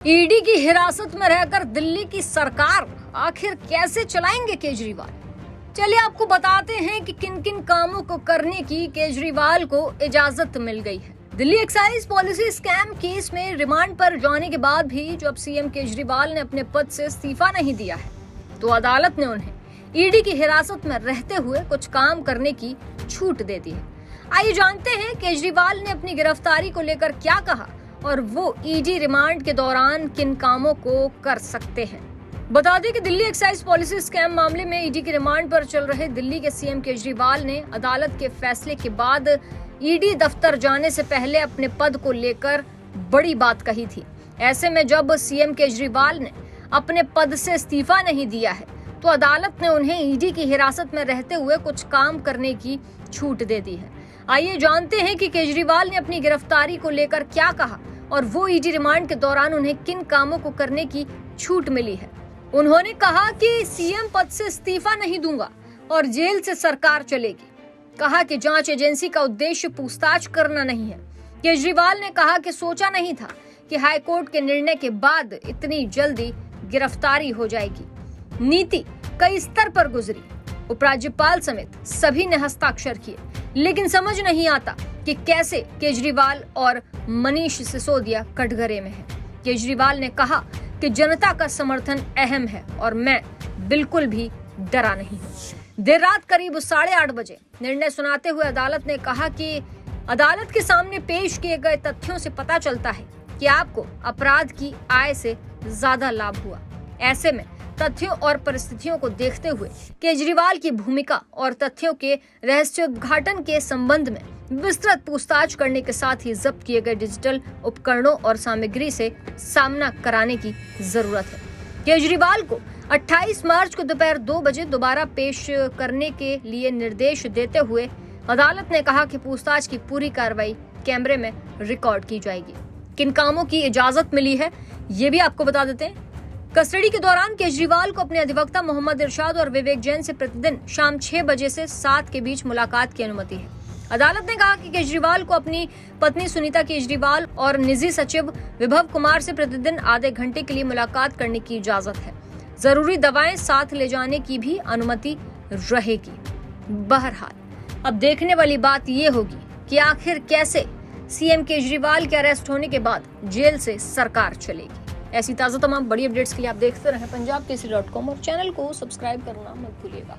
ED की हिरासत में रहकर दिल्ली की सरकार आखिर कैसे चलाएंगे केजरीवाल। चलिए आपको बताते हैं कि किन किन कामों को करने की केजरीवाल को इजाजत मिल गई है। Delhi excise policy scam case में रिमांड पर जाने के बाद भी जब सीएम केजरीवाल ने अपने पद से इस्तीफा नहीं दिया है, तो अदालत ने उन्हें ईडी की हिरासत में रहते हुए कुछ काम करने की छूट दे दी है। आइए जानते हैं केजरीवाल ने अपनी गिरफ्तारी को लेकर क्या कहा और वो ईडी रिमांड के दौरान किन कामों को कर सकते हैं। बता दें कि दिल्ली एक्साइज पॉलिसी स्कैम मामले में ईडी के रिमांड पर चल रहे दिल्ली के सीएम केजरीवाल ने अदालत के फैसले के बाद ईडी दफ्तर जाने से पहले अपने पद को लेकर बड़ी बात कही थी। ऐसे में जब सीएम केजरीवाल ने अपने पद से इस्तीफा नहीं दिया है, तो अदालत ने उन्हें ईडी की हिरासत में रहते हुए कुछ काम करने की छूट दे दी है। आइए जानते हैं कि केजरीवाल ने अपनी गिरफ्तारी को लेकर क्या कहा और वो ईडी रिमांड के दौरान उन्हें किन कामों को करने की छूट मिली है। उन्होंने कहा कि सीएम पद से इस्तीफा नहीं दूंगा और जेल से सरकार चलेगी। कहा कि जांच एजेंसी का उद्देश्य पूछताछ करना नहीं है। केजरीवाल ने कहा कि सोचा नहीं था कि हाईकोर्ट के निर्णय के बाद इतनी जल्दी गिरफ्तारी हो जाएगी। नीति कई स्तर पर गुजरी, उपराज्यपाल समेत सभी ने हस्ताक्षर किए, लेकिन समझ नहीं आता कि कैसे केजरीवाल और मनीष सिसोदिया कटघरे में हैं। केजरीवाल ने कहा कि जनता का समर्थन अहम है और मैं बिल्कुल भी डरा नहीं हूं। देर रात करीब 8:30 बजे निर्णय सुनाते हुए अदालत ने कहा कि अदालत के सामने पेश किए गए तथ्यों से पता चलता है कि आपको अपराध की आय से ज्यादा लाभ हुआ। ऐसे में तथ्यों और परिस्थितियों को देखते हुए केजरीवाल की भूमिका और तथ्यों के रहस्योद्घाटन के संबंध में विस्तृत पूछताछ करने के साथ ही जब्त किए गए डिजिटल उपकरणों और सामग्री से सामना कराने की जरूरत है। केजरीवाल को 28 मार्च को दोपहर 2 बजे दोबारा पेश करने के लिए निर्देश देते हुए अदालत ने कहा कि पूछताछ की पूरी कार्रवाई कैमरे में रिकॉर्ड की जाएगी। किन कामों की इजाजत मिली है ये भी आपको बता देते हैं। कस्टडी के दौरान केजरीवाल को अपने अधिवक्ता मोहम्मद इरशाद और विवेक जैन से प्रतिदिन शाम 6 बजे से 7 के बीच मुलाकात की अनुमति है। अदालत ने कहा कि केजरीवाल को अपनी पत्नी सुनीता केजरीवाल और निजी सचिव विभव कुमार से प्रतिदिन आधे घंटे के लिए मुलाकात करने की इजाजत है। जरूरी दवाएं साथ ले जाने की भी अनुमति रहेगी। बहरहाल अब देखने वाली बात ये होगी कि आखिर कैसे सीएम केजरीवाल के अरेस्ट होने के बाद जेल से सरकार चलेगी। ऐसी ताज़ा तमाम बड़ी अपडेट्स के लिए आप देखते रहें पंजाब केसरी.com और चैनल को सब्सक्राइब करना मत भूलिएगा।